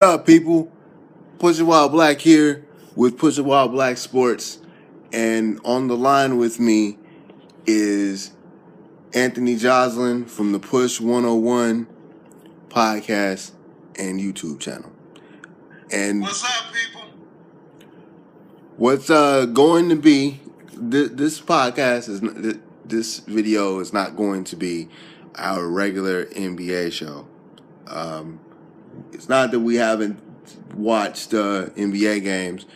up, people? Pushing Wild Black here with Pushing Wild Black Sports, and on the line with me is Anthony Joslin from the Push 101 podcast and YouTube channel. And what's up, people? What's going to be this podcast is this video is not going to be our regular NBA show. It's not that we haven't watched NBA games,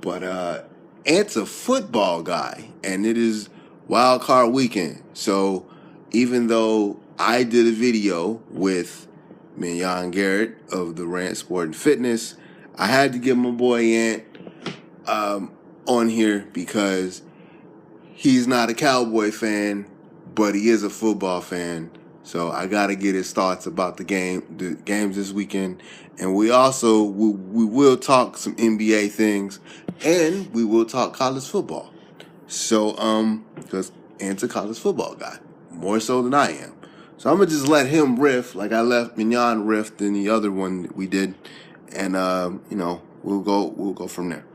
but Ant's a football guy, and it is Wild Card Weekend. So even though I did a video with Mignon Garrett of the Rant Sport and Fitness, I had to get my boy Ant on here because he's not a Cowboy fan, but he is a football fan. So I got to get his thoughts about the games this weekend. And we also, we will talk some NBA things, and we will talk college football. So, because Ant's a college football guy, more so than I am. So I'm going to just let him riff like I left Mignon riff in the other one that we did. And, we'll go from there.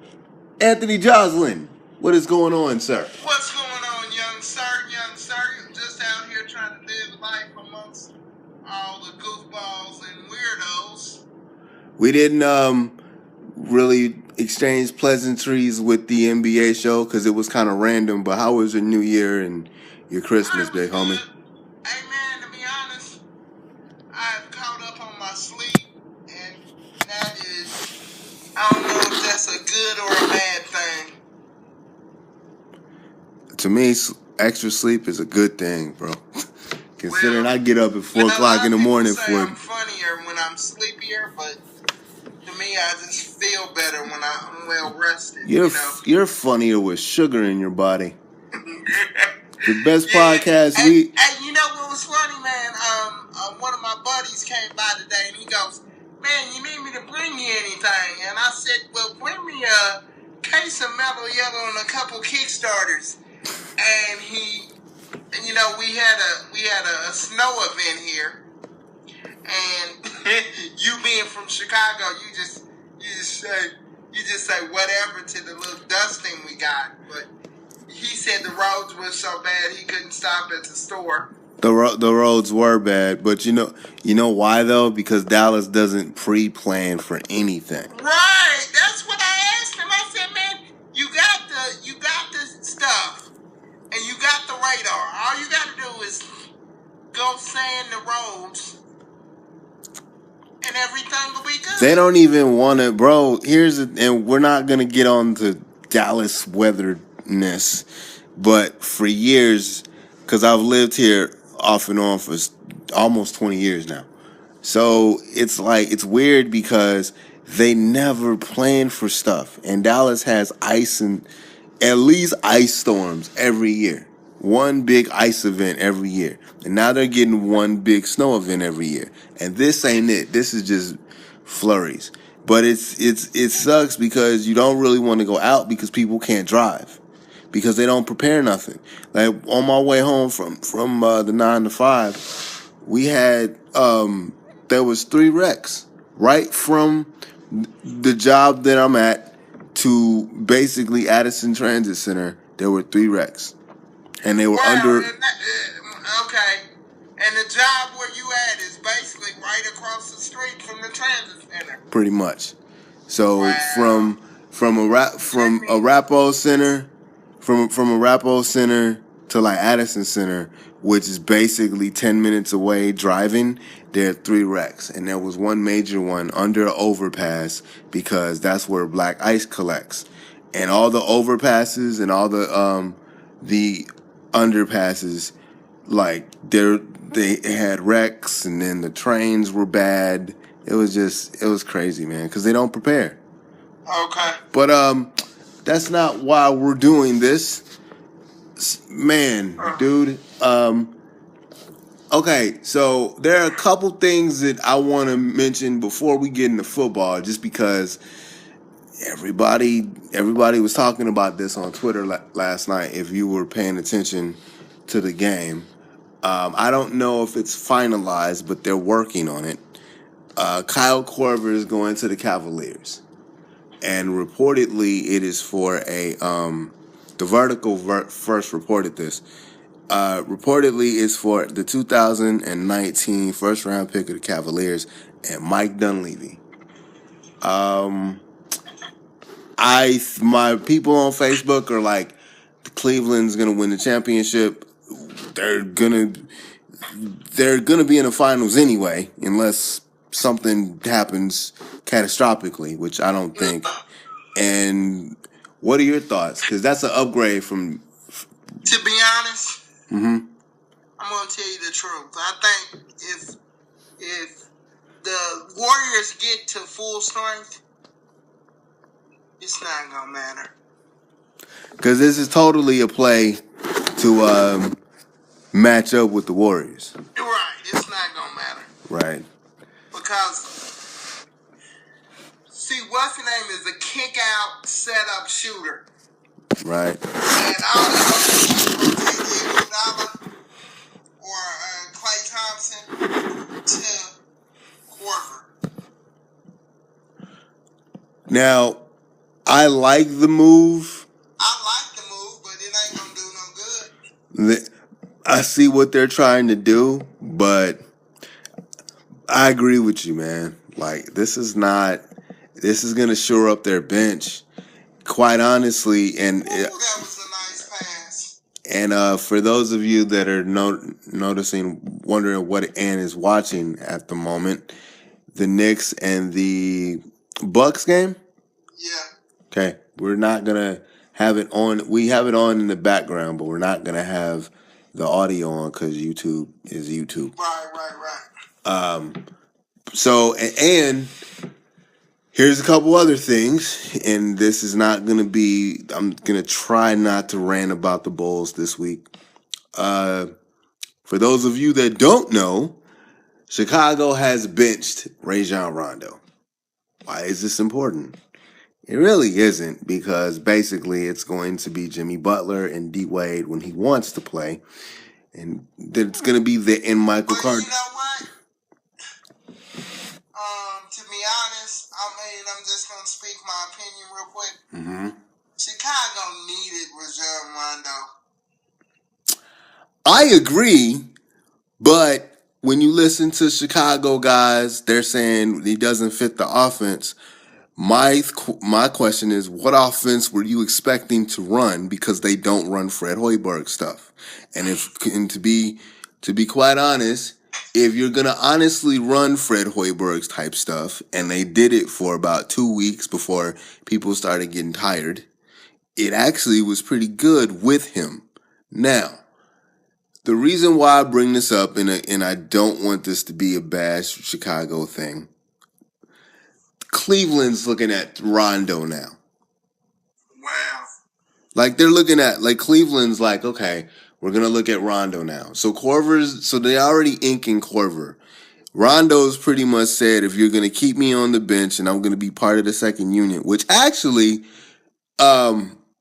Anthony Joslin, what is going on, sir? What's going on, young sir? Just out here trying to live life amongst all the goofballs and weirdos. We didn't really exchange pleasantries with the NBA show because it was kind of random. But how was your New Year and your Christmas, big homie? Hey, man, to be honest, I've caught up on my sleep, and that is, I don't know if that's a good or a bad thing. To me, extra sleep is a good thing, bro. Considering I get up at 4 o'clock in the morning for I'm funnier when I'm sleepier, but to me, I just feel better when I'm well rested. You're funnier with sugar in your body. The best podcast Hey, you know what was funny, man? One of my buddies came by today, and he goes, "Man, you need me to bring you anything?" And I said, "Well, bring me a case of Mellow Yellow and a couple Kickstarters." And we had a snow event here, and you being from Chicago, you just say whatever to the little dusting we got. But he said the roads were so bad he couldn't stop at the store. The roads were bad, but you know why though? Because Dallas doesn't pre-plan for anything. Right. That's what I asked him. I said, "Man, you got the stuff. And you got the radar. All you got to do is go sand the roads, and everything will be good." They don't even want to, bro. And we're not gonna get on to Dallas weatherness, but for years, because I've lived here off and on for almost 20 years now, so it's weird because they never plan for stuff, and Dallas has ice and at least ice storms every year. One big ice event every year. And now they're getting one big snow event every year. And this ain't it. This is just flurries. But it sucks because you don't really want to go out because people can't drive. Because they don't prepare nothing. Like on my way home from the 9 to 5, we had there was 3 wrecks right from the job that I'm at to basically Addison Transit Center. There were 3 wrecks, and they were under. Okay, and the job where you at is basically right across the street from the transit center. Pretty much. So from a Rapo Center to like Addison Center, which is basically 10 minutes away driving, there are 3 wrecks. And there was one major one under an overpass because that's where black ice collects. And all the overpasses and all the underpasses, like they had wrecks, and then the trains were bad. It was crazy, man, because they don't prepare. Okay. But that's not why we're doing this. Man, dude. Okay, so there are a couple things that I want to mention before we get into football, just because everybody was talking about this on Twitter last night, if you were paying attention to the game. I don't know if it's finalized, but they're working on it. Kyle Korver is going to the Cavaliers, and reportedly it is for a the Vertical first reported this. Reportedly it's for the 2019 first round pick of the Cavaliers and Mike Dunleavy. My people on Facebook are like, Cleveland's gonna win the championship. They're gonna be in the finals anyway, unless something happens catastrophically, which I don't think. And what are your thoughts? Because that's an upgrade from. To be honest, I'm gonna tell you the truth. I think if the Warriors get to full strength, it's not gonna matter. Because this is totally a play to match up with the Warriors. Right, it's not gonna matter. Right. Because, see, what's the name is a kick-out setup shooter. Right. And all they're gonna do is take Iguodala or Klay Thompson to Korver. Now, I like the move. But it ain't gonna do no good. I see what they're trying to do, but I agree with you, man. Like, this is going to shore up their bench, quite honestly. And that was a nice pass. And for those of you that are wondering what Ann is watching at the moment, the Knicks and the Bucks game? Yeah. Okay. We're not going to have it on. We have it on in the background, but we're not going to have the audio on because YouTube is YouTube. Right. So, and here's a couple other things, and this is not going to be, I'm going to try not to rant about the Bulls this week. For those of you that don't know, Chicago has benched Rajon Rondo. Why is this important? It really isn't, because basically it's going to be Jimmy Butler and D Wade when he wants to play, and then it's going to be Michael Carter. You know what? To be honest, I'm just going to speak my opinion real quick. Mm-hmm. Chicago needed Rajon Rondo. I agree, but when you listen to Chicago guys, they're saying he doesn't fit the offense. My question is, what offense were you expecting to run? Because they don't run Fred Hoiberg stuff. And to be quite honest, if you're gonna honestly run Fred Hoiberg's type stuff, and they did it for about 2 weeks before people started getting tired, it actually was pretty good with him. Now, the reason why I bring this up, and I don't want this to be a bash Chicago thing, Cleveland's looking at Rondo now. Wow. Like, they're looking at, like, Cleveland's like, okay, we're going to look at Rondo now. So they already inking Korver. Rondo's pretty much said, if you're going to keep me on the bench and I'm going to be part of the second unit, which actually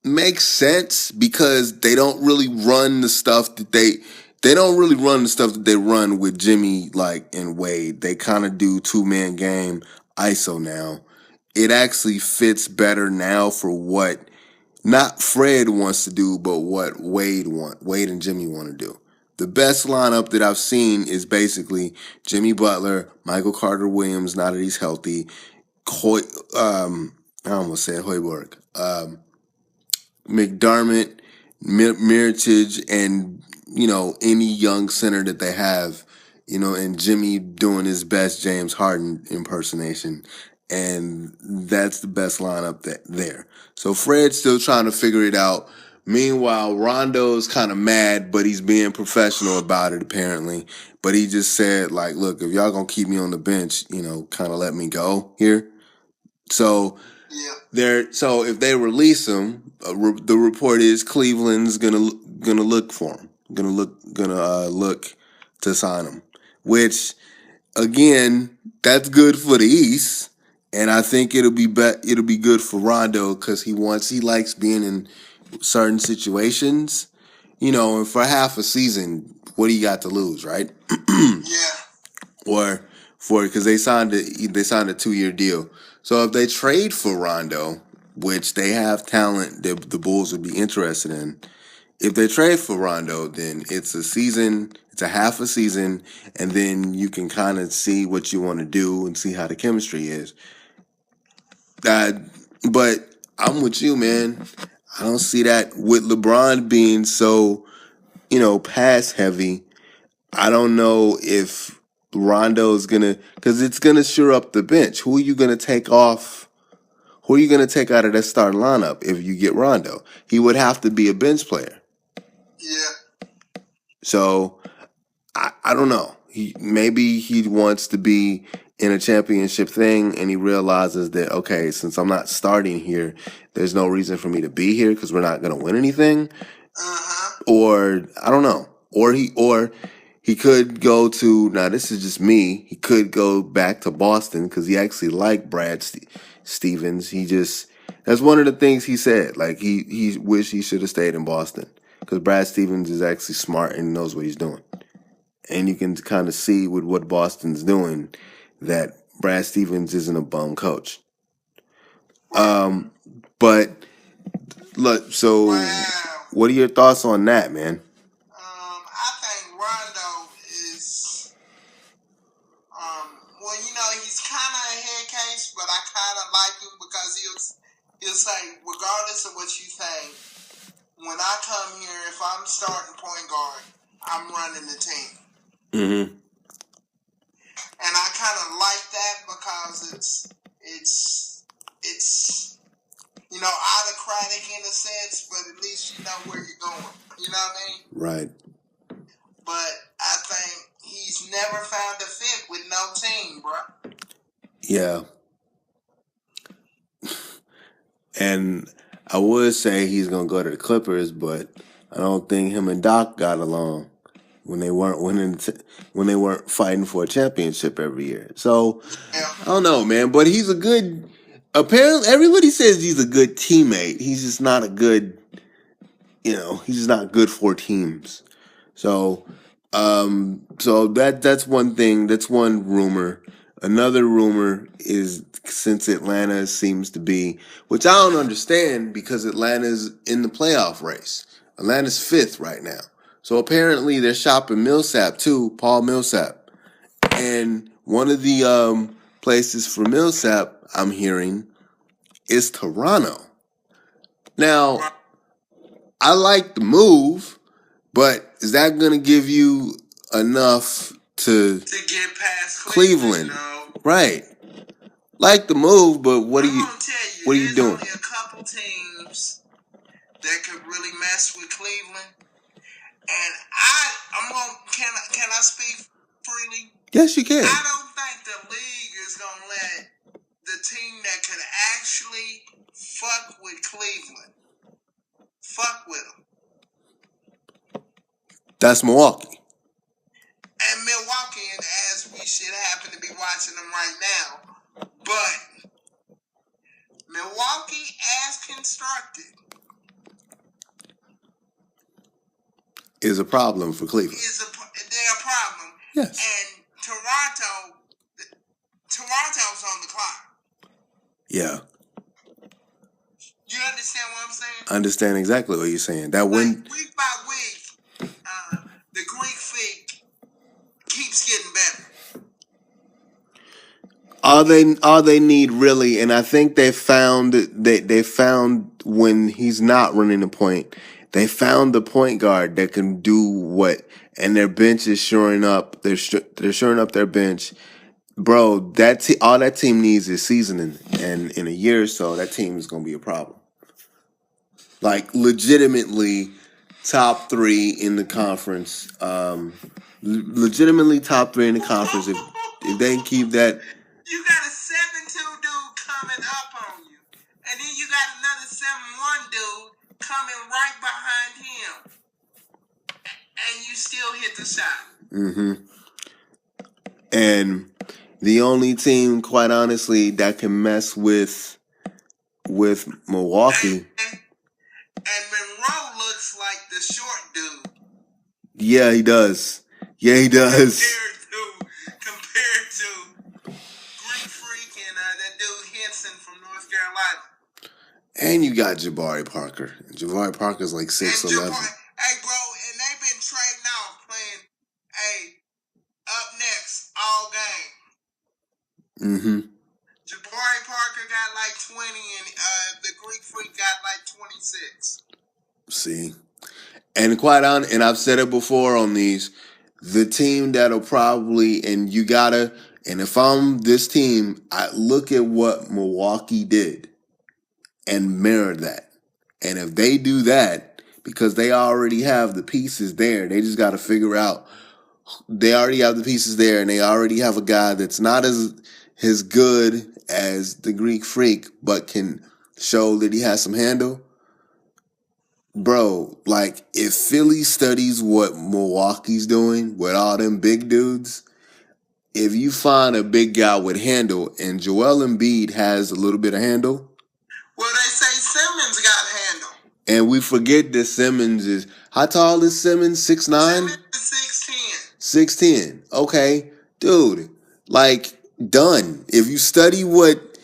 makes sense, because they don't really run the stuff that they run with Jimmy, like, and Wade. They kind of do 2-man game ISO now. It actually fits better now for what not Fred wants to do, but what Wade and Jimmy want to do. The best lineup that I've seen is basically Jimmy Butler, Michael Carter Williams, now that he's healthy, I almost said Hoiberg, McDermott, Miritich, and, any young center that they have, and Jimmy doing his best James Harden impersonation. And that's the best lineup there. So Fred's still trying to figure it out. Meanwhile, Rondo's kind of mad, but he's being professional about it, apparently. But he just said, like, look, if y'all gonna keep me on the bench, kind of let me go here. So so if they release him, the report is Cleveland's gonna look for him, gonna look to sign him. Which, again, that's good for the East. And I think it'll be good for Rondo, because he likes being in certain situations, and for half a season, what do you got to lose, right? Yeah. Or for it because they signed a 2-year deal. So if they trade for Rondo, which they have talent that the Bulls would be interested in, if they trade for Rondo, then it's a season, it's a half a season, and then you can kind of see what you want to do and see how the chemistry is. But I'm with you, man. I don't see that with LeBron being so, pass heavy. I don't know if Rondo's because it's gonna shore up the bench. Who are you gonna take off? Who are you gonna take out of that starting lineup if you get Rondo? He would have to be a bench player. Yeah. So I don't know. Maybe he wants to be in a championship thing, and he realizes that, okay, since I'm not starting here, there's no reason for me to be here because we're not gonna win anything. Or I don't know. Or he could go to, now this is just me, he could go back to Boston because he actually liked Brad Stevens. That's one of the things he said. Like he wished he should have stayed in Boston because Brad Stevens is actually smart and knows what he's doing. And you can kind of see with what Boston's doing that Brad Stevens isn't a bum coach. But look, so what are your thoughts on that, man? I think Rondo is, he's kind of a head case, but I kind of like him because he'll say, regardless of what you think, when I come here, if I'm starting point guard, I'm running the team. Mm-hmm. And I kind of like that because it's autocratic in a sense, but at least you know where you're going. You know what I mean? Right. But I think he's never found a fit with no team, bro. Yeah. And I would say he's gonna go to the Clippers, but I don't think him and Doc got along when they weren't when they weren't fighting for a championship every year. So Yeah. I don't know, man. But he's a good. Apparently, everybody says he's a good teammate. He's just not a good. He's just not good for teams. So, that's one thing. That's one rumor. Another rumor is since Atlanta seems to be, which I don't understand because Atlanta's in the playoff race. Atlanta's 5th right now. So apparently they're shopping Millsap too, Paul Millsap. And one of the places for Millsap, I'm hearing, is Toronto. Now, I like the move, but is that going to give you enough to get past Cleveland? No. Right. Like the move, but what are you doing? There's only a couple teams that could really mess with Cleveland. And can I speak freely? Yes, you can. I don't think the league is going to let the team that could actually fuck with Cleveland fuck with them. That's Milwaukee. And Milwaukee, and as we should happen to be watching them right now. But Milwaukee, as constructed, is a problem for Cleveland. They're a problem. Yes. And Toronto's on the clock. Yeah. You understand what I'm saying? I understand exactly what you're saying. That week by week, the Greek freak keeps getting better. All they need really, and I think they found when he's not running the point, they found the point guard that can do what, and their bench is shoring up. They're shoring up their bench, bro. All that team needs is seasoning, and in a year or so, that team is gonna be a problem. Like legitimately, top 3 in the conference. Legitimately top 3 in the conference. If they keep that. You got a 7-2 dude coming up on you. And then you got another 7-1 dude coming right behind him. And you still hit the shot. Mm-hmm. And the only team, quite honestly, that can mess with Milwaukee. And Monroe looks like the short dude. Yeah, he does. Yeah, he does. Compared to Jackson from North Carolina. And you got Jabari Parker. Jabari Parker's like 6'11". Hey, bro, and they've been trading off playing, up next all game. Mm-hmm. Jabari Parker got like 20, and the Greek Freak got like 26. See? And quite honest, and I've said it before on these, the team that'll probably, and if I'm this team, I look at what Milwaukee did and mirror that. And if they do that, because they already have the pieces there, they just got to figure out, they already have the pieces there, and they already have a guy that's not as good as the Greek Freak, but can show that he has some handle. Bro, like, if Philly studies what Milwaukee's doing with all them big dudes, if you find a big guy with handle, and Joel Embiid has a little bit of handle. Well, they say Simmons got handle. And we forget that Simmons is, how tall is Simmons? 6'9"? Simmons is 6'10". Okay. Dude, like, done. If you study what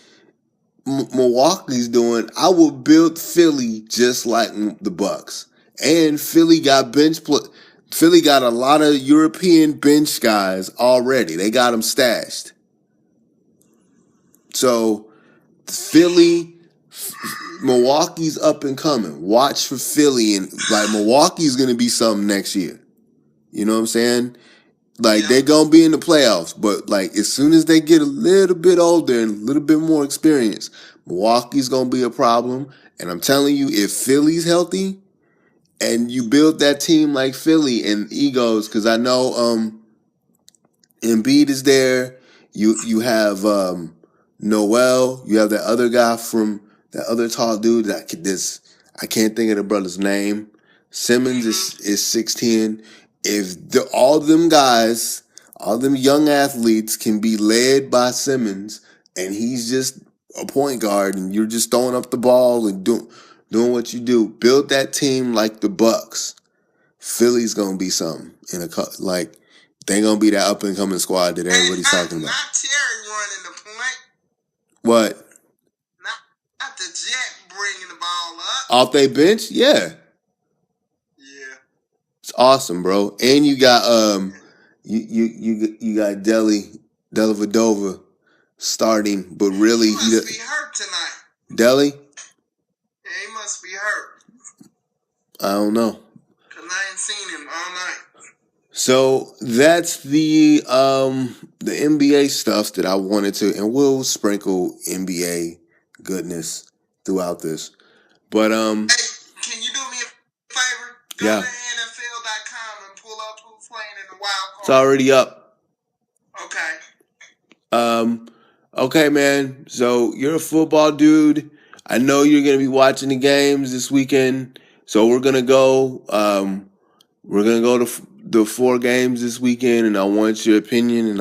Milwaukee's doing, I will build Philly just like the Bucks. And Philly got Philly got a lot of European bench guys already. They got them stashed. So Milwaukee's up and coming. Watch for Philly, and like Milwaukee's gonna be something next year. You know what I'm saying? Like, they're going to be in the playoffs, but, like, as soon as they get a little bit older and a little bit more experience, Milwaukee's going to be a problem. And I'm telling you, if Philly's healthy and you build that team like Philly and egos, because I know Embiid is there. You have Noel. You have that other guy from that other tall dude I can't think of the brother's name. Simmons is 6'10". If all them guys, all them young athletes can be led by Simmons, and he's just a point guard, and you're just throwing up the ball and doing what you do, build that team like the Bucks. Philly's gonna be something they're gonna be that up and coming squad that everybody's talking about. Not Terry running the point. What? Not the Jet bringing the ball up off their bench. Yeah. It's awesome, bro. And you got you got Dellavedova starting, but really he must be hurt tonight. Deli? Yeah, he must be hurt. I don't know. Cause I ain't seen him all night. So that's the NBA stuff that I wanted to, and we'll sprinkle NBA goodness throughout this. But hey, can you do me a favor? Go yeah. to NFL.com and pull up who's playing in the wild card. It's already up. Okay. Okay, man. So you're a football dude. I know you're gonna be watching the games this weekend. So we're gonna go. We're gonna go to the 4 games this weekend, and I want your opinion,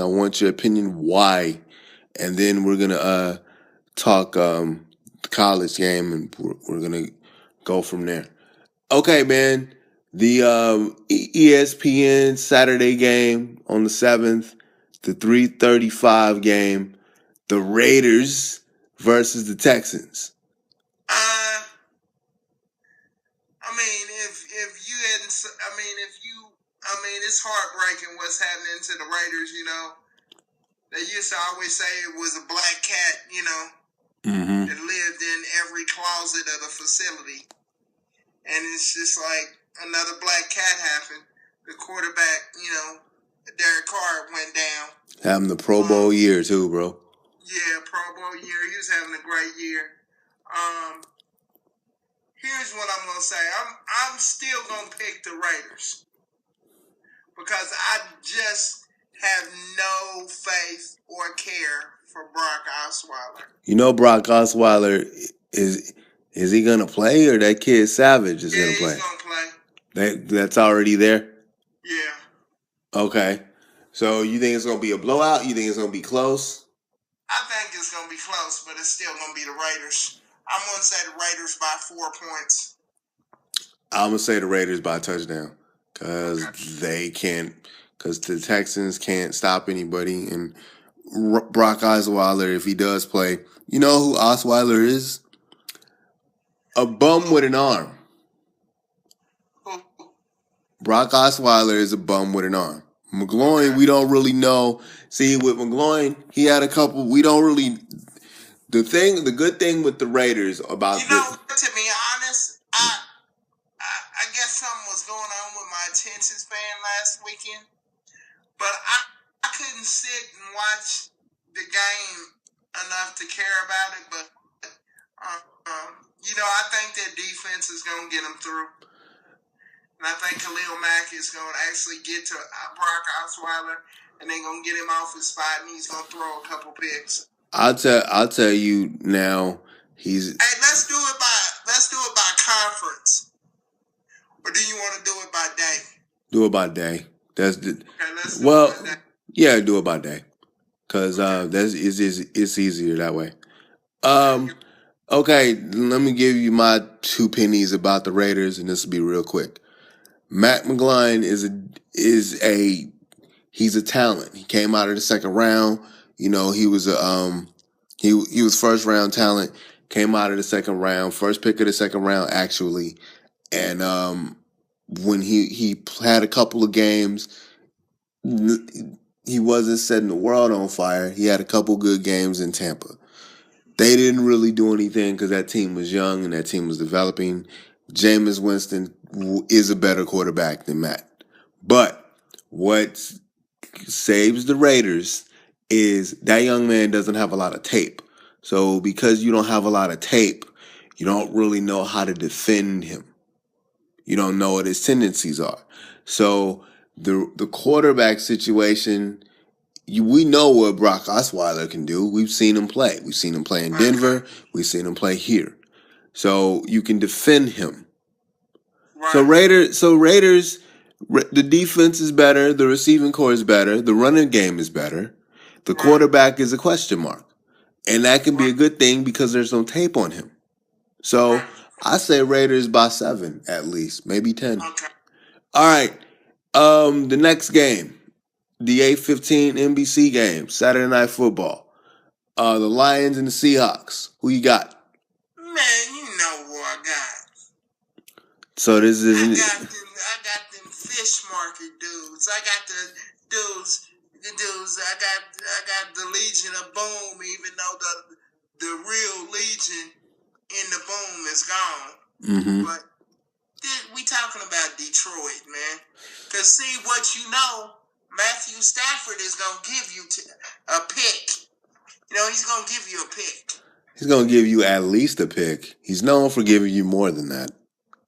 why. And then we're gonna talk the college game, and we're gonna go from there. Okay, man. The ESPN Saturday game on the 7th, the 3:35 game, the Raiders versus the Texans. It's heartbreaking what's happening to the Raiders, you know. They used to always say it was a black cat, you know, that lived in every closet of the facility. And it's just like another black cat happened. The quarterback, you know, Derek Carr went down. Having the Pro Bowl year too, bro. Yeah, Pro Bowl year. He was having a great year. Here's what I'm gonna say. I'm still gonna pick the Raiders because I just have no faith or care for Brock Osweiler. You know, Brock Osweiler is he gonna play, or that kid Savage is gonna play? He's gonna play. That's already there? Yeah. Okay. So you think it's gonna be a blowout? You think it's gonna be close? I think it's gonna be close, but it's still gonna be the Raiders. I'm gonna say the Raiders by 4 points. I'm gonna say the Raiders by a touchdown because the Texans can't stop anybody, and Brock Osweiler if he does play. You know who Osweiler is? A bum with an arm. Brock Osweiler is a bum with an arm. McGloin, we don't really know. See, with McGloin, he had a couple. We don't really. The good thing with the Raiders about to be honest, I guess something was going on with my attention span last weekend, but I couldn't sit and watch the game enough to care about it. But I think that defense is going to get them through. And I think Khalil Mack is going to actually get to Brock Osweiler, and they're going to get him off his spot, and he's going to throw a couple picks. I'll tell you now. Hey, let's do it by conference, or do you want to do it by day? Do it by day. Let's do it by day. Yeah, do it by day, cause it's easier that way. Okay, let me give you my 2 pennies about the Raiders, and this will be real quick. Matt McGloin he's a talent. He came out of the second round. He was he was first round talent. Came out of the second round, first pick of the second round actually, and when he had a couple of games, he wasn't setting the world on fire. He had a couple good games in Tampa. They didn't really do anything because that team was young and that team was developing. Jameis Winston is a better quarterback than Matt. But what saves the Raiders is that young man doesn't have a lot of tape. So because you don't have a lot of tape, you don't really know how to defend him. You don't know what his tendencies are. So the quarterback situation, we know what Brock Osweiler can do. We've seen him play. We've seen him play in Denver. We've seen him play here. So you can defend him. Right. So Raiders, the defense is better. The receiving core is better. The running game is better. The quarterback is a question mark. And that can be a good thing because there's no tape on him. So I say Raiders by 7 at least, maybe 10. Okay. All right. The next game, the 8:15 NBC game, Saturday Night Football. The Lions and the Seahawks. Who you got? Man, you know who I got. So this isn't. I got them fish market dudes. I got the dudes. I got the Legion of Boom, even though the real Legion in the Boom is gone. Mm-hmm. But we talking about Detroit, man. Because see, what you know, Matthew Stafford is going to give you a pick. He's going to give you a pick. He's going to give you at least a pick. He's known for giving you more than that.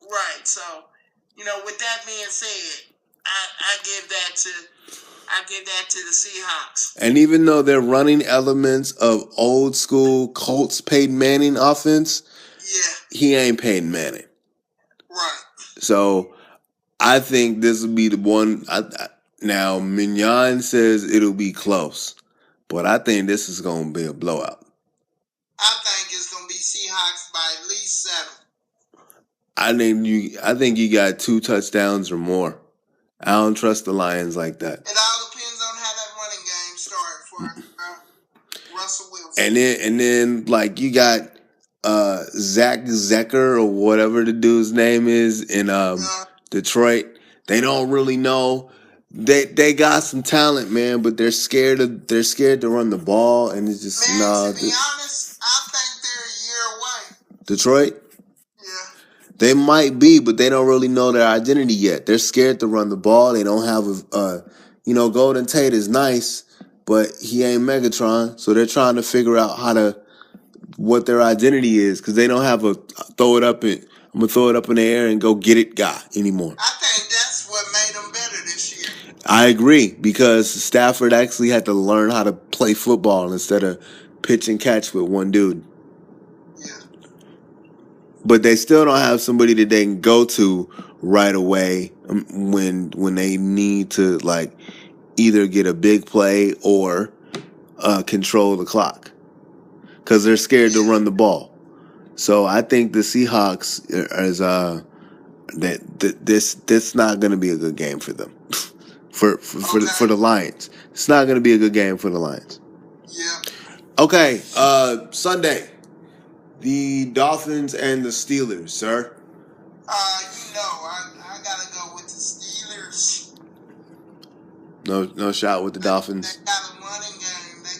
Right. So, with that being said, I give that to the Seahawks. And even though they're running elements of old school Colts Peyton Manning offense, he ain't Peyton Manning. Right. So I think this will be the one. Now, Mignon says it'll be close, but I think this is going to be a blowout. I think it's going to be Seahawks by at least 7. I think you got 2 touchdowns or more. I don't trust the Lions like that. It all depends on how that running game starts for Russell Wilson. And then like you got Zach Zecker or whatever the dude's name is in Detroit. They don't really know. They got some talent, man, but they're scared to run the ball, and it's just man, to be honest, I think they're a year away. Detroit? Yeah. They might be, but they don't really know their identity yet. They're scared to run the ball. They don't have Golden Tate is nice, but he ain't Megatron, so they're trying to figure out what their identity is, because they don't have I'm gonna throw it up in the air and go get it guy anymore. I think that's what made them better this year. I agree, because Stafford actually had to learn how to play football instead of pitch and catch with one dude. Yeah. But they still don't have somebody that they can go to right away when they need to either get a big play or control the clock, because they're scared to run the ball. So I think the Seahawks is this not going to be a good game for them. for the Lions, it's not going to be a good game for the Lions. Yeah. Okay, Sunday, the Dolphins and the Steelers, sir. I gotta go with the Steelers. No shot with the Dolphins. They got a running game. They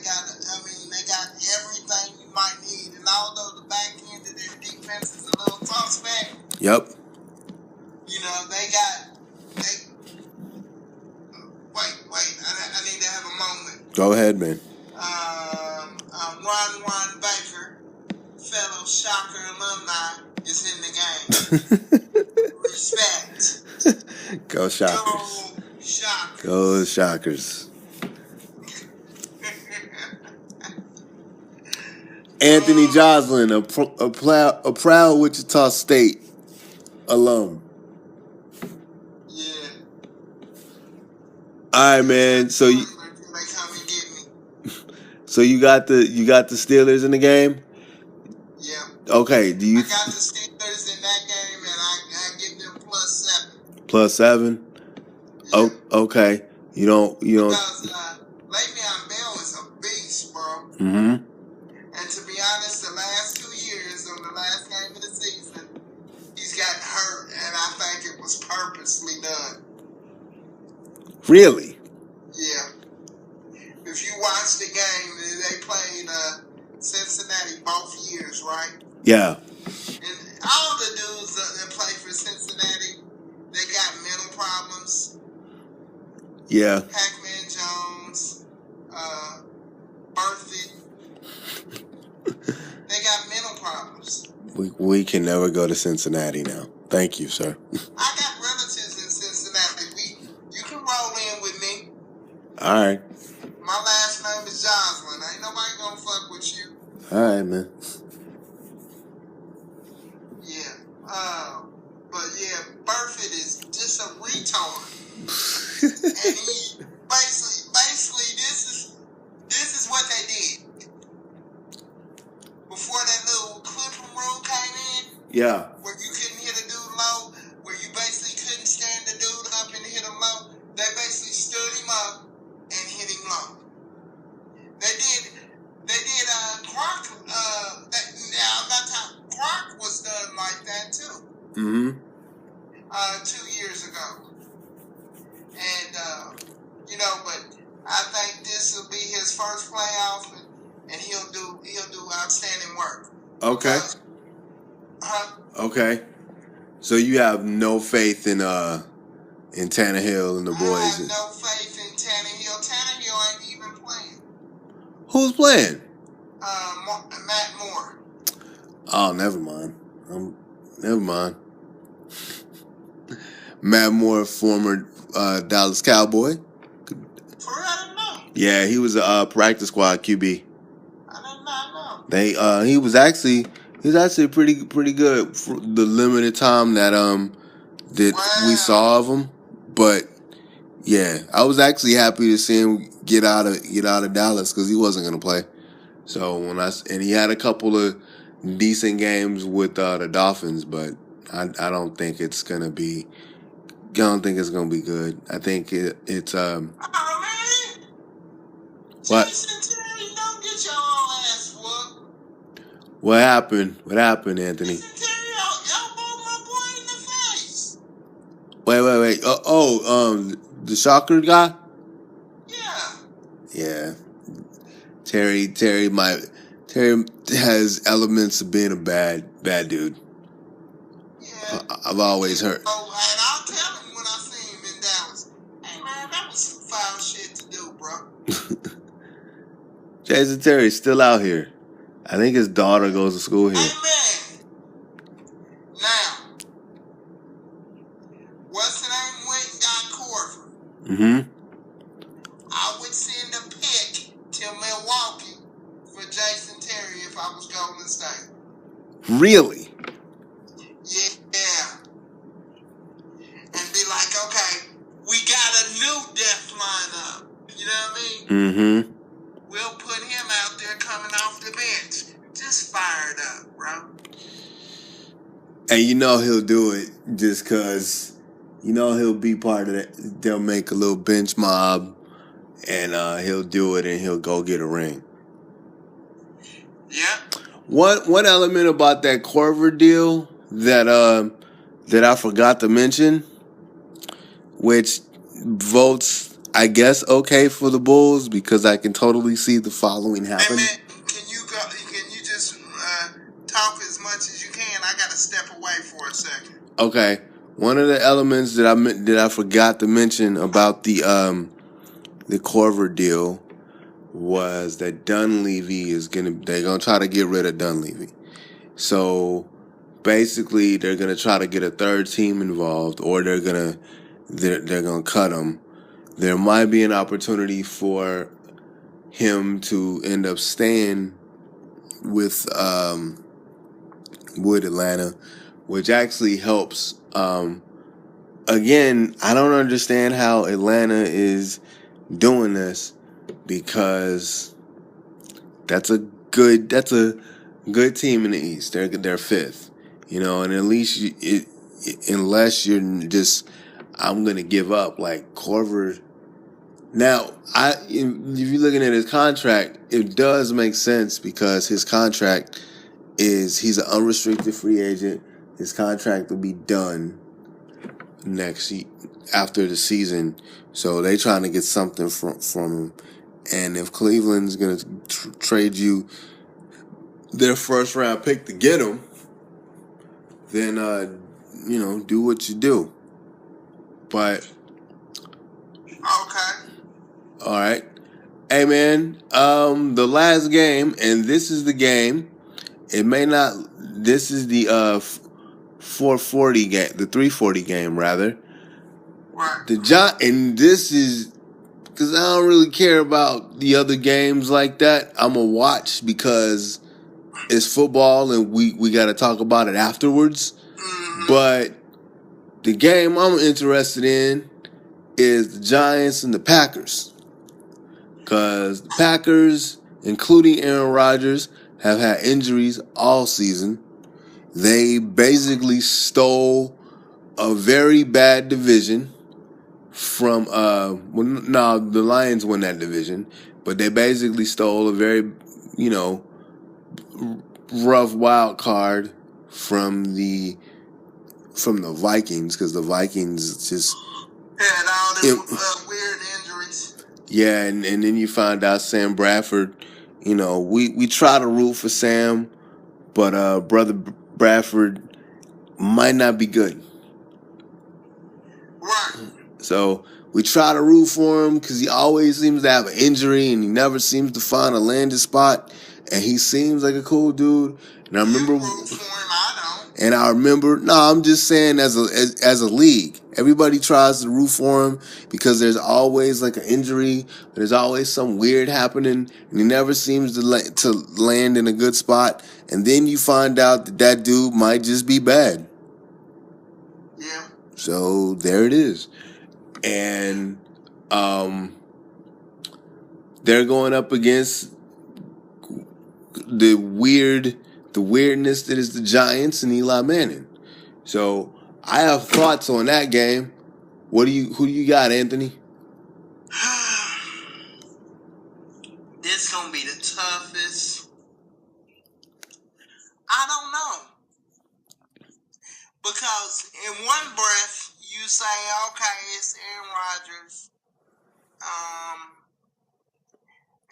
got everything you might need. And although the back end of their defense is a little suspect, Yep. they wait. I need to have a moment. Go ahead, man. Ron Baker, fellow Shocker alumni, is in the game. Respect. Go Shockers. Go Shockers. Go Shockers. Anthony Joslin, a proud Wichita State alum. Yeah. All right, man. So you got the Steelers in the game? Yeah. Okay. I got the Steelers in that game, and I give them +7. +7. Yeah. Oh, okay. You don't. Because Le'Veon Bell is a beast, bro. Mm-hmm. And to be honest, the last 2 years on the last game of the season, he's got hurt, and I think it was purposely done. Really? Yeah. If you watch the game, they played Cincinnati both years, right? Yeah. And all the dudes that play for Cincinnati, they got mental problems. Yeah. Pac-Man Jones, Berthy. They got mental problems. We can never go to Cincinnati now. Thank you, sir. I got relatives in Cincinnati. You can roll in with me. All right. My last name is Joslin. Ain't nobody gonna fuck with you. All right, man. Yeah. But yeah, Burfitt is just a retard. And he basically this is what they did. Before that little clipping rule came in, Yeah. where you couldn't hit a dude low, where you basically couldn't stand the dude up and hit him low, they basically stood him up and hit him low. They did Clark, Clark was done like that too. Mm-hmm. 2 years ago. And, but I think this will be his first playoff, and he'll do outstanding work. Okay. Okay. So you have no faith in Tannehill and the boys? I have no faith in Tannehill. Tannehill ain't even playing. Who's playing? Matt Moore. Oh, never mind. Never mind. Matt Moore, former Dallas Cowboy. For real, I didn't know. Yeah, he was a practice squad QB. I did not know. He was actually pretty good for the limited time that we saw of him. But yeah, I was actually happy to see him get out of Dallas because he wasn't gonna play. So and he had a couple of decent games with the Dolphins, but I don't think it's gonna be. I don't think it's gonna be good. I think it's Oh man! What? Jason Terry, don't get your own ass whooped. What happened? What happened, Anthony? Jason Terry elbowed my boy in the face. Wait. The Shocker guy? Yeah. Yeah. Terry has elements of being a bad dude. Yeah. I've always heard. Oh, and I'll tell him when I see him in Dallas. Hey man, that was some foul shit to do, bro. Jason Terry's still out here. I think his daughter goes to school here. Hey man. Now, what's the name went and got Corver? Mm-hmm. I would send a pick to Milwaukee for Jason Terry if I was Golden State. Really? Yeah. And be like, okay, we got a new death lineup. You know what I mean? Mm-hmm. We'll put him out there coming off the bench. Just fired up, bro. And he'll do it just because, he'll be part of that. They'll make a little bench mob, and he'll do it, and he'll go get a ring. Yeah. One element about that Corver deal that I forgot to mention, which votes, I guess, okay for the Bulls, because I can totally see the following happen. Hey man, can you go? Can you just talk as much as you can? I gotta step away for a second. Okay, one of the elements that I forgot to mention about the Corver deal was that they're gonna try to get rid of Dunleavy. So basically, they're gonna try to get a third team involved, or they're gonna cut him. There might be an opportunity for him to end up staying with Atlanta, which actually helps. Again, I don't understand how Atlanta is doing this, because that's a good team in the East. They're fifth, and at least unless you're just, I'm gonna give up like Corver. Now, if you're looking at his contract, it does make sense, because his contract he's an unrestricted free agent. His contract will be done after the season, so they trying to get something from him. And if Cleveland's gonna trade you their first round pick to get him, then do what you do. But okay, all right, hey man, the last game, and this is the game. It may not. This is the 440 game, the 340 game rather. Right. And this is because I don't really care about the other games like that. I'm gonna watch because it's football, and we got to talk about it afterwards. Mm-hmm. But the game I'm interested in is the Giants and the Packers, because the Packers, including Aaron Rodgers, have had injuries all season. They basically stole a very bad division from the Lions won that division, but they basically stole a very rough wild card from the Vikings, because the Vikings just had all them weird injuries. Yeah, and then you find out Sam Bradford. We try to root for Sam, but brother Bradford might not be good. Right. So we try to root for him, because he always seems to have an injury, and he never seems to find a landing spot. And he seems like a cool dude. And I remember, you root for him, I don't. And I remember, I'm just saying, as a league, everybody tries to root for him, because there's always like an injury, there's always some weird happening, and he never seems to land in a good spot. And then you find out that dude might just be bad. Yeah. So there it is. And they're going up against the weirdness that is the Giants and Eli Manning. So I have thoughts on that game. Who do you got, Anthony? This gonna be the toughest. I don't know, because in one breath you say, okay, it's Aaron Rodgers,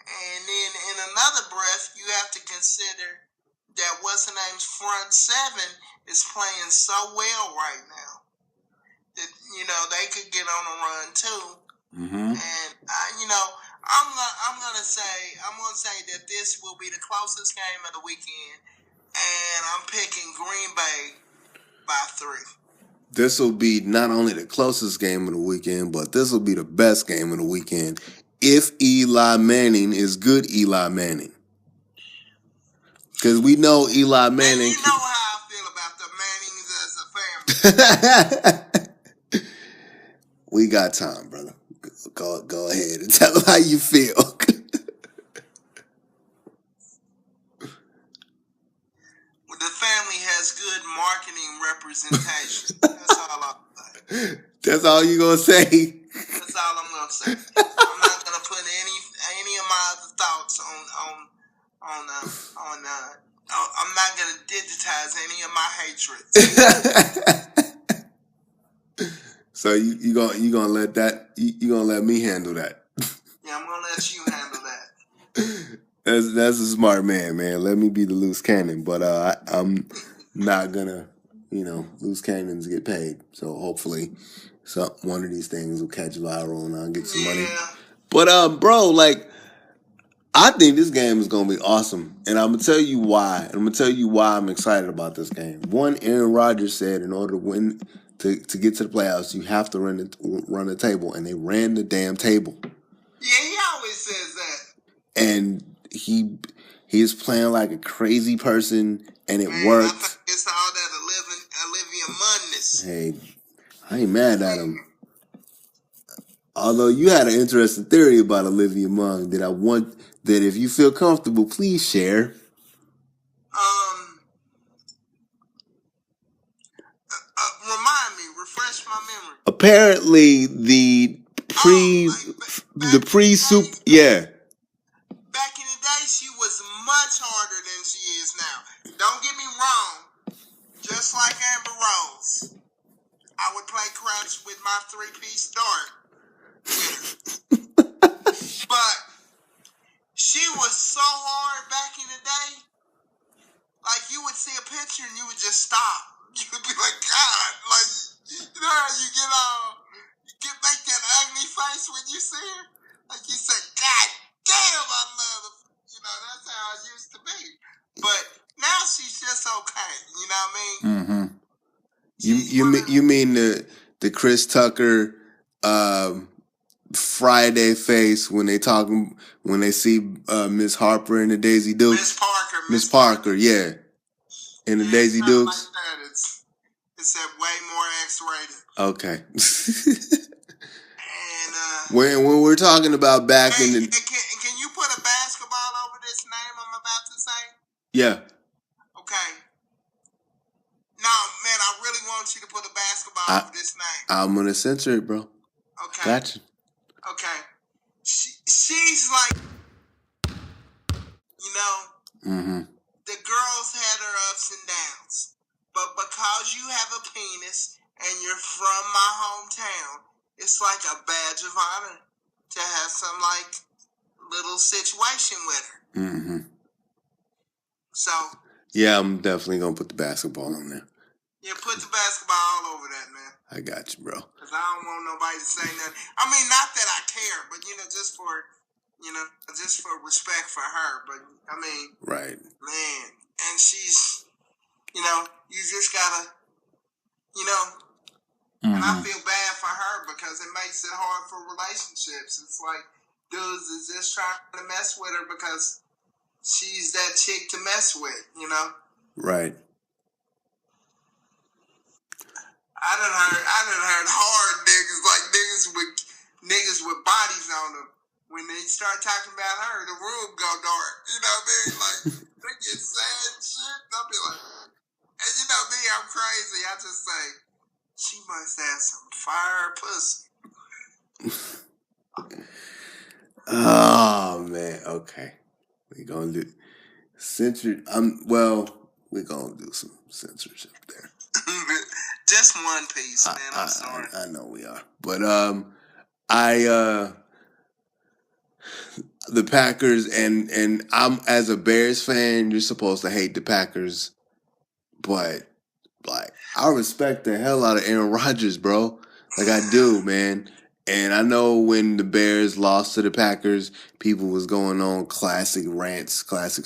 and then in another breath you have to consider that what's the name's front seven is playing so well right now that they could get on a run too. Mm-hmm. And I'm gonna say that this will be the closest game of the weekend, and I'm picking Green Bay by 3. This will be not only the closest game of the weekend, but this will be the best game of the weekend if Eli Manning is good Eli Manning. Because we know Eli Manning. And you know how I feel about the Mannings as a family. We got time, brother. Go ahead and tell them how you feel. The family has good marketing representation. That's all I'm saying. That's all you gonna say? That's all I'm gonna say. I'm not gonna put any of my other thoughts on gonna digitize any of my hatreds. So you gonna let that you gonna let me handle that? Yeah, I'm gonna let you handle that. That's a smart man. Let me be the loose cannon, but I'm not gonna, loose cannons get paid. So hopefully, one of these things will catch viral and I'll get some money. But bro, like, I think this game is gonna be awesome, and I'm gonna tell you why. I'm I'm excited about this game. One, Aaron Rodgers said in order to win to get to the playoffs, you have to run the table, and they ran the damn table. Yeah, he always says that. And he is playing like a crazy person, and it worked. I think it's all that Olivia Munnness. Hey, I ain't mad at him. Although you had an interesting theory about Olivia Munn that I want that if you feel comfortable, please share. Refresh my memory. Apparently, the pre-soup, yeah. Back in the day, she was much harder than she is now. Don't get me wrong. Just like Amber Rose, I would play crouch with my 3-piece dart with her. But she was so hard back in the day. Like, you would see a picture and you would just stop. You would be like, God, like, you know how you make that ugly face when you see her? Like, you say, God damn, I love her. That's how I used to be. But now she's just okay. You know what I mean? Mm-hmm. You mean the Chris Tucker Friday face when they see Miss Harper and the Daisy Dukes? Miss Parker, yeah. And the Daisy Dukes? Like that. It's way more X-rated. Okay. And when we're talking about back in the... Can you put a basketball over this name I'm about to say? Yeah. Okay. No, man, I really want you to put a basketball over this name. I'm going to censor it, bro. Okay. Gotcha. Okay. She's like, mm-hmm. The girls had her ups and downs. But because you have a penis and you're from my hometown, it's like a badge of honor to have some, like, little situation with her. Mm-hmm. So... yeah, I'm definitely going to put the basketball on there. Yeah, put the basketball all over that, man. I got you, bro. Because I don't want nobody to say nothing. I mean, not that I care, but, just for respect for her. But, I mean... right. Man, and she's, you just gotta, mm-hmm. And I feel bad for her because it makes it hard for relationships. It's like dudes is just trying to mess with her because she's that chick to mess with, Right. I done heard hard niggas, like niggas with bodies on them. When they start talking about her, the room go dark. You know what I mean? Like, they get sad and shit. They'll be like, and you know me, I'm crazy. I just say, she must have some fire pussy. Oh, man. Okay. We're going to do censored. We're going to do some censorship there. Just one piece, man. I'm sorry. I know we are. But, the Packers and I'm as a Bears fan, you're supposed to hate the Packers, but like I respect the hell out of Aaron Rodgers, bro. Like I do, man. And I know when the Bears lost to the Packers, people was going on classic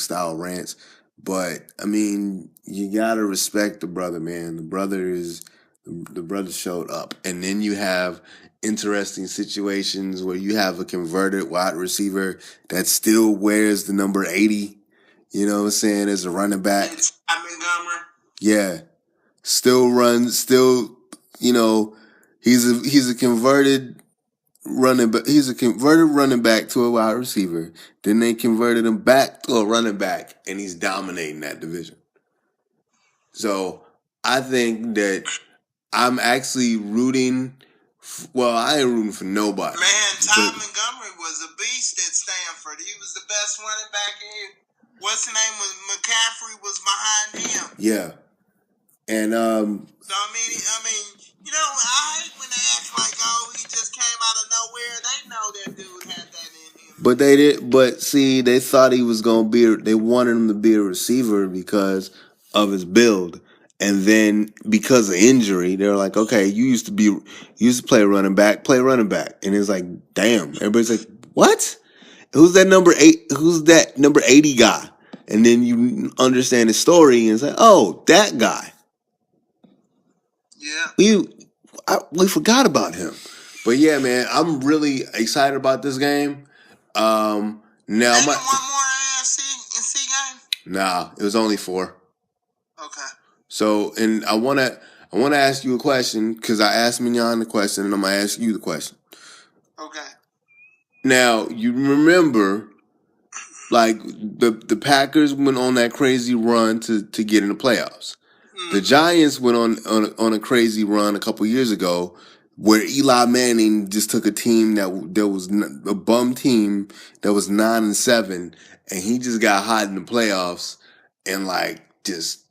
style rants. But I mean, you gotta respect the brother, man. The brother showed up, and then you have interesting situations where you have a converted wide receiver that still wears the number 80, you know what I'm saying, as a running back. Montgomery. Yeah. Still runs, he's a converted running back. He's a converted running back to a wide receiver. Then they converted him back to a running back, and he's dominating that division. So I think that I'm actually rooting. I ain't rooting for nobody. Man, Montgomery was a beast at Stanford. He was the best running back in. what's the name was McCaffrey was behind him. Yeah. And So I mean, I hate when they act like, oh, he just came out of nowhere. They know that dude had that in him. But they did. But see, they thought he was gonna be. They wanted him to be a receiver because of his build, and then because of injury, they're like, okay, you used to play running back, and it's like, damn, everybody's like, what? Who's that number 8? Who's that number 80 guy? And then you understand his story and say, oh, that guy. Yeah. We forgot about him. But yeah, man, I'm really excited about this game. Now one more AFC game? Nah, it was only 4. Okay. So, and I wanna ask you a question because I asked Mignon the question, and I'm gonna ask you the question. Okay. Now, you remember, like the Packers went on that crazy run to get in the playoffs. The Giants went on a crazy run a couple years ago, where Eli Manning just took a team that was a bum team that was 9-7, and he just got hot in the playoffs and like just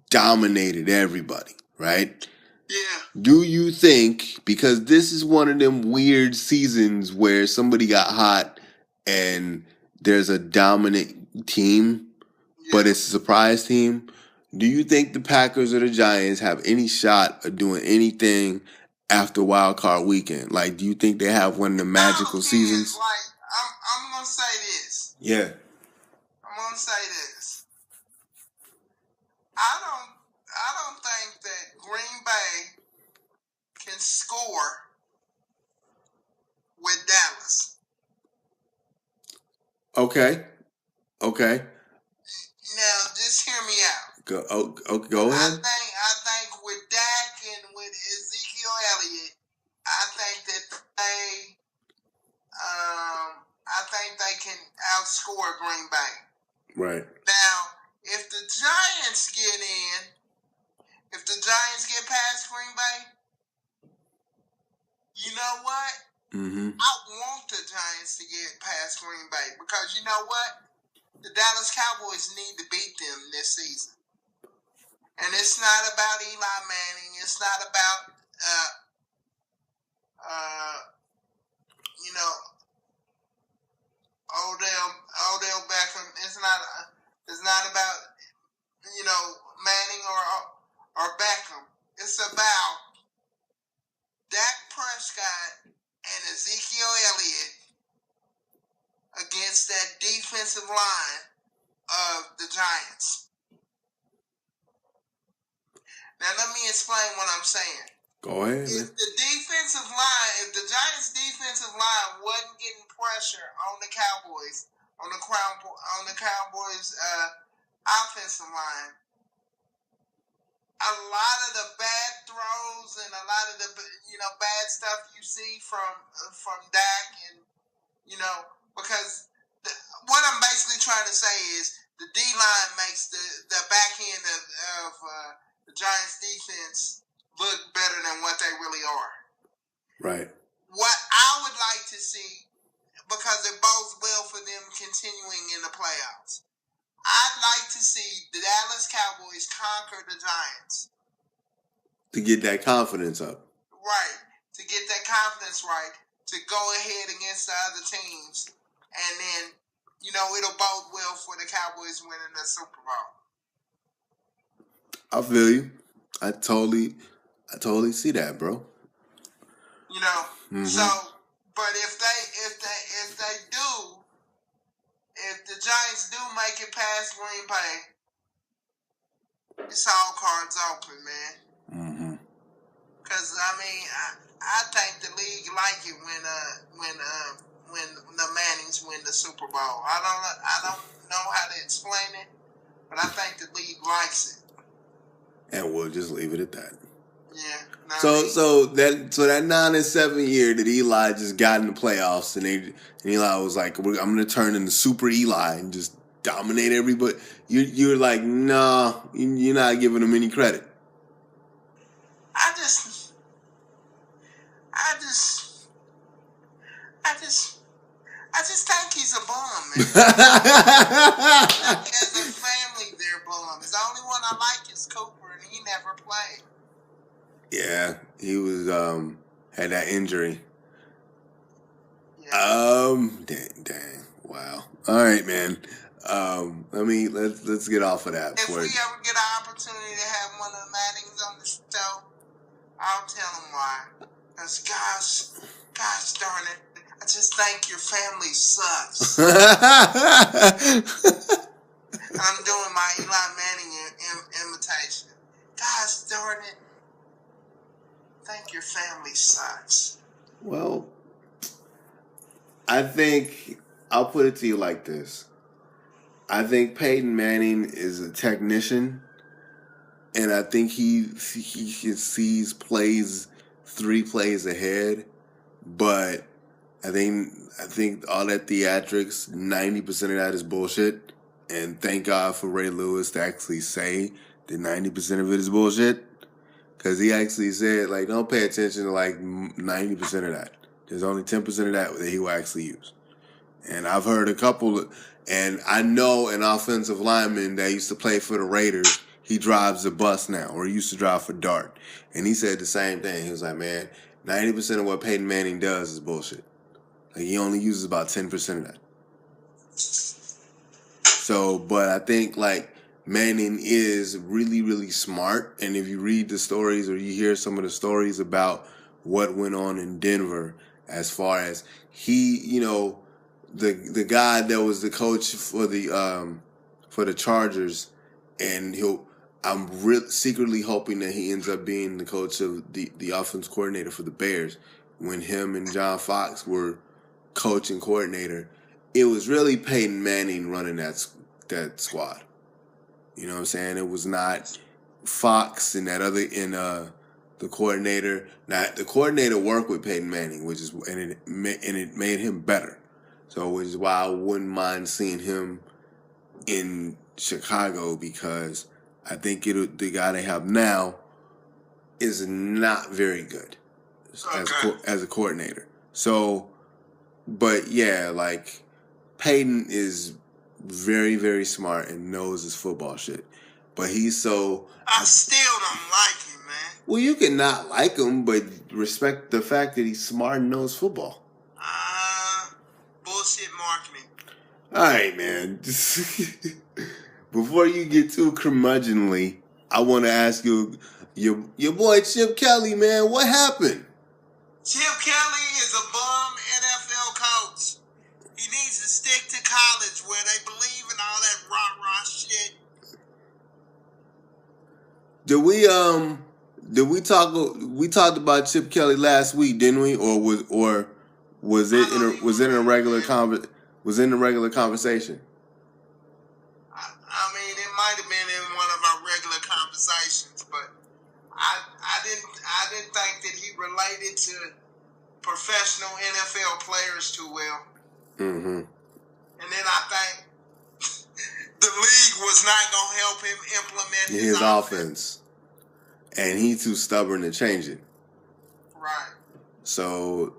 dominated everybody, right? Yeah. Do you think, because this is one of them weird seasons where somebody got hot and there's a dominant team, but it's a surprise team? Do you think the Packers or the Giants have any shot of doing anything after Wild Card Weekend? Like, do you think they have one of the magical seasons? Like, I'm gonna say this. Yeah. I'm gonna say this. I don't think that Green Bay can score with Dallas. Okay. Now, just hear me out. Go ahead. I think with Dak and with Ezekiel Elliott, I think they can outscore Green Bay. Right. Now, if the Giants get past Green Bay, you know what? Mm-hmm. I want the Giants to get past Green Bay because you know what? The Dallas Cowboys need to beat them this season. And it's not about Eli Manning. It's not about, Odell Beckham. It's not about, Manning or Beckham. It's about Dak Prescott and Ezekiel Elliott against that defensive line of the Giants. Now, let me explain what I'm saying. Go ahead. If the Giants' defensive line wasn't getting pressure on the Cowboys, on the Cowboys' offensive line, a lot of the bad throws and a lot of the bad stuff you see from Dak and because what I'm basically trying to say is the D-line makes the back end of the Giants' defense look better than what they really are. Right. What I would like to see, because it bodes well for them continuing in the playoffs, I'd like to see the Dallas Cowboys conquer the Giants. To get that confidence up. Right. To get that confidence right. To go ahead against the other teams. And then, it'll bode well for the Cowboys winning the Super Bowl. I feel you. I totally see that, bro. Mm-hmm. So, but if the Giants do make it past Green Bay, it's all cards open, man. Mm-hmm. Because I think the league like it when the Mannings win the Super Bowl. I don't know how to explain it, but I think the league likes it. And we'll just leave it at that. Yeah. So that 9-7 year that Eli just got in the playoffs, and Eli was like, "I'm going to turn into Super Eli and just dominate everybody." You're like, "Nah, you're not giving him any credit." I just think he's a bum, man. As a family, they're bums. The only one I like is Cooper, and he never played. Yeah, he was had that injury. Yeah. Dang. Wow. All right, man. Let's get off of that. If we ever get an opportunity to have one of the Mannings on the show, I'll tell them why. Because gosh darn it, I just think your family sucks. I'm doing my Eli Manning imitation. Gosh darn it, I think your family sucks. Well, I think I'll put it to you like this. I think Peyton Manning is a technician, and I think he sees plays 3 plays ahead. But I think all that theatrics, 90% of that is bullshit. And thank God for Ray Lewis to actually say that 90% of it is bullshit, because he actually said, like, don't pay attention to like 90% of that. There's only 10% of that he will actually use. And I've heard a couple, and I know an offensive lineman that used to play for the Raiders. He drives a bus now, or he used to drive for Dart. And he said the same thing. He was like, man, 90% of what Peyton Manning does is bullshit. Like, he only uses about 10% of that. So, but I think, like, Manning is really, really smart. And if you read the stories or you hear some of the stories about what went on in Denver, as far as he, the guy that was the coach for the Chargers, and I'm secretly hoping that he ends up being the coach of the offense coordinator for the Bears. When him and John Fox were coach and coordinator, it was really Peyton Manning running that squad. You know what I'm saying? It was not Fox and the coordinator. Now, the coordinator worked with Peyton Manning, and it made him better. So, which is why I wouldn't mind seeing him in Chicago, because I think the guy they have now is not very good as a coordinator. So, but yeah, like, Peyton is very, very smart and knows his football shit. But he's so... I still don't like him, man. Well, you can not like him, but respect the fact that he's smart and knows football. Bullshit marketing. All right, man. Before you get too curmudgeonly, I want to ask you, your boy Chip Kelly, man, what happened? Chip Kelly is a bum NFL coach. He needs to stick to college where they believe in all that rah-rah shit. We talked about Chip Kelly last week, didn't we? Or was it in a regular conversation? I mean, it might have been in one of our regular conversations, but I didn't think that he related to professional NFL players too well. Mm-hmm. And then I think the league was not going to help him implement his offense. And he's too stubborn to change it. Right. So,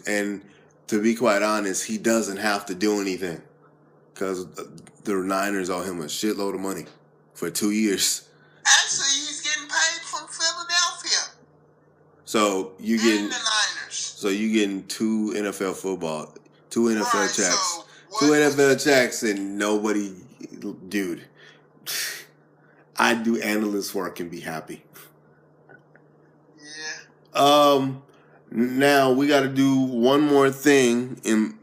and to be quite honest, he doesn't have to do anything, because the Niners owe him a shitload of money for 2 years. Actually, he's getting paid from Philadelphia. So you getting the Niners. So you getting two NFL checks, so NFL checks, and nobody, dude. I do analyst work and be happy. Yeah. Now we got to do one more thing, and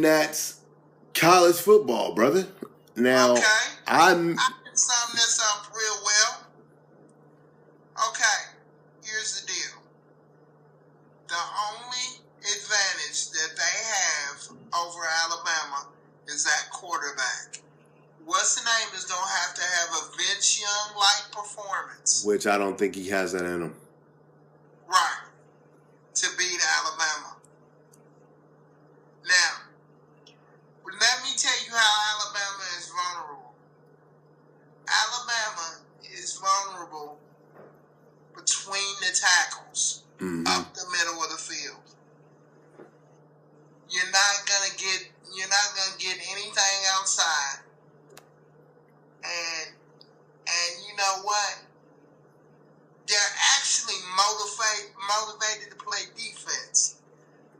that's college football, brother. Now, okay. I can sum this up real well. Okay, here's the deal. The only advantage that they have over Alabama is that quarterback. What's the name is going to have a Vince Young-like performance. Which I don't think he has that in him. Right. To beat Alabama. Now, let me tell you how Alabama is vulnerable. Alabama is vulnerable between the tackles, up the middle of the field. you're not gonna get anything outside. And you know what? They're actually motivated to play defense.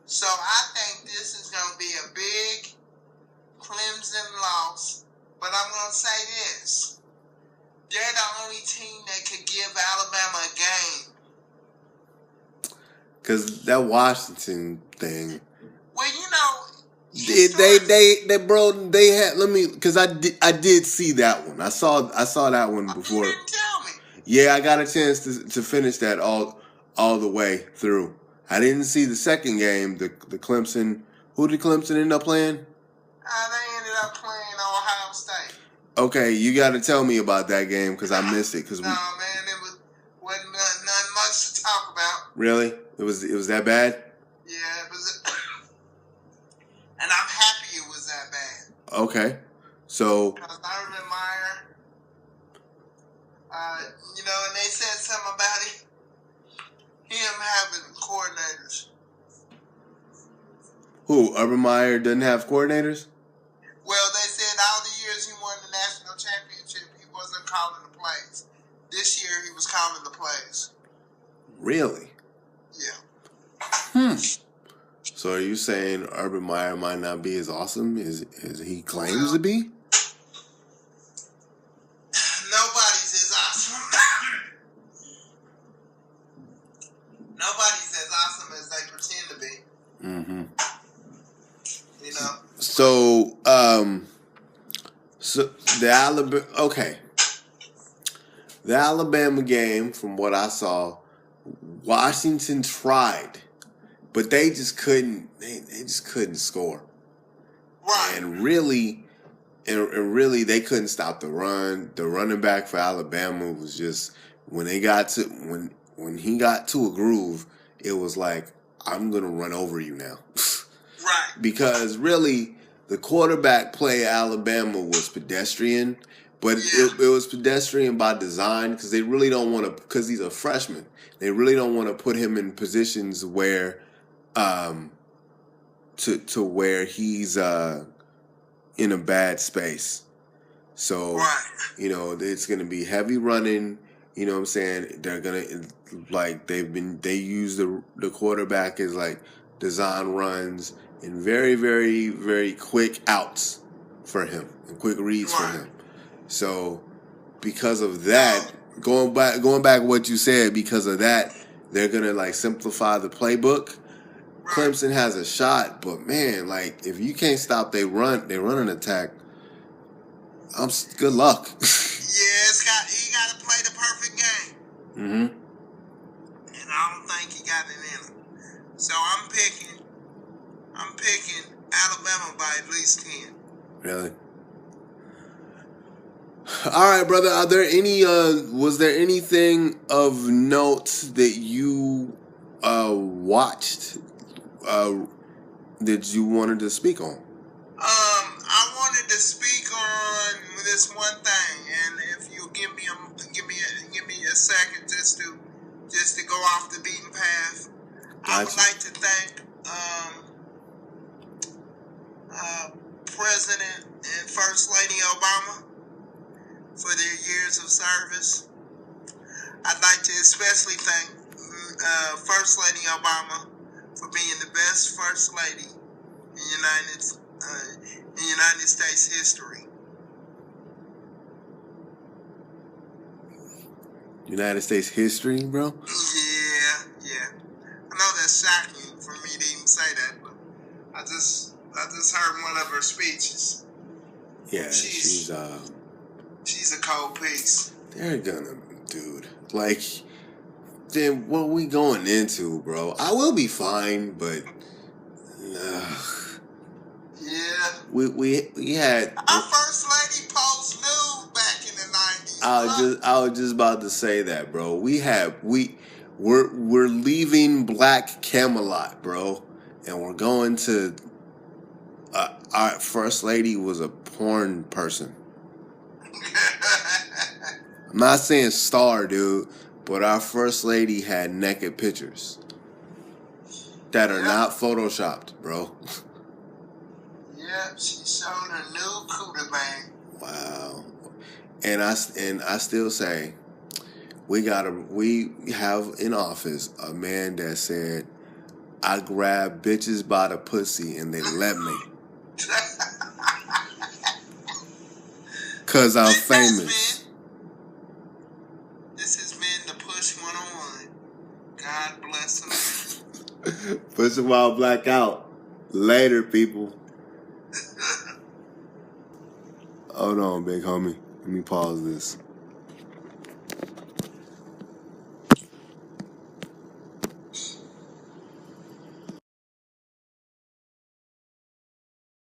So I think this is gonna be a big Clemson loss. But I'm gonna say this. They're the only team that could give Alabama a game. Because that Washington thing. Well, you know, they had. Let me, because I did see that one. I saw that one before. You didn't tell me. Yeah, I got a chance to finish that all the way through. I didn't see the second game, the Clemson. Who did Clemson end up playing? They ended up playing Ohio State. Okay, you got to tell me about that game because I missed it. Man, it wasn't nothing much to talk about. Really? It was that bad? Yeah, it was. And I'm happy it was that bad. Okay, so. Because Urban Meyer, and they said something about him having coordinators. Who? Urban Meyer doesn't have coordinators? Well, they said all the years he won the national championship, he wasn't calling the plays. This year, he was calling the plays. Really? Yeah. So are you saying Urban Meyer might not be as awesome as he claims to be? Nobody's as awesome. Nobody's as awesome as they pretend to be. Mm-hmm. You know? So the Alabama, okay. The Alabama game, from what I saw, Washington tried, but they just couldn't. They just couldn't score. Right. And really, they couldn't stop the run. The running back for Alabama was just when he got to a groove, it was like, I'm gonna run over you now. Right. Because really, the quarterback play at Alabama was pedestrian, but it was pedestrian by design because they really don't want to, because he's a freshman, they really don't want to put him in positions where, to where he's in a bad space. So, it's going to be heavy running. You know what I'm saying? They're going to, they use the quarterback as like design runs and very, very, very quick outs for him and quick reads for him. So because of that, going back to what you said, because of that, they're going to like simplify the playbook. Clemson has a shot, but man, like if you can't stop they run an attack, good luck. He got to play the perfect game. Mm-hmm. And I don't think he got it in him. So I'm picking Alabama by at least 10. Really? All right, brother. Are there any? Was there anything of note that you watched that you wanted to speak on? I wanted to speak on this one thing, and if you give me a second just to go off the beaten path, I would like to thank President and First Lady Obama for their years of service. I'd like to especially thank First Lady Obama for being the best First Lady in United States history. United States history, bro? Yeah. I know that's shocking for me to even say that, but I just heard one of her speeches. Yeah, she's a cold piece. They're gonna, dude. Like, then what are we going into, bro? I will be fine, but yeah. We had our First Lady posed nude back in the 90s. I was just about to say that, bro. We're leaving Black Camelot, bro, and we're going to our First Lady was a porn person. I'm not saying star, dude, but our First Lady had naked pictures that are not photoshopped, bro. Yep, she showed a new cooter bang. Wow. And I still say we have in office a man that said, I grab bitches by the pussy and they let me. Cause I'm famous. This has been the Push 101. God bless him. Push them all black out. Later, people. Hold on, big homie. Let me pause this.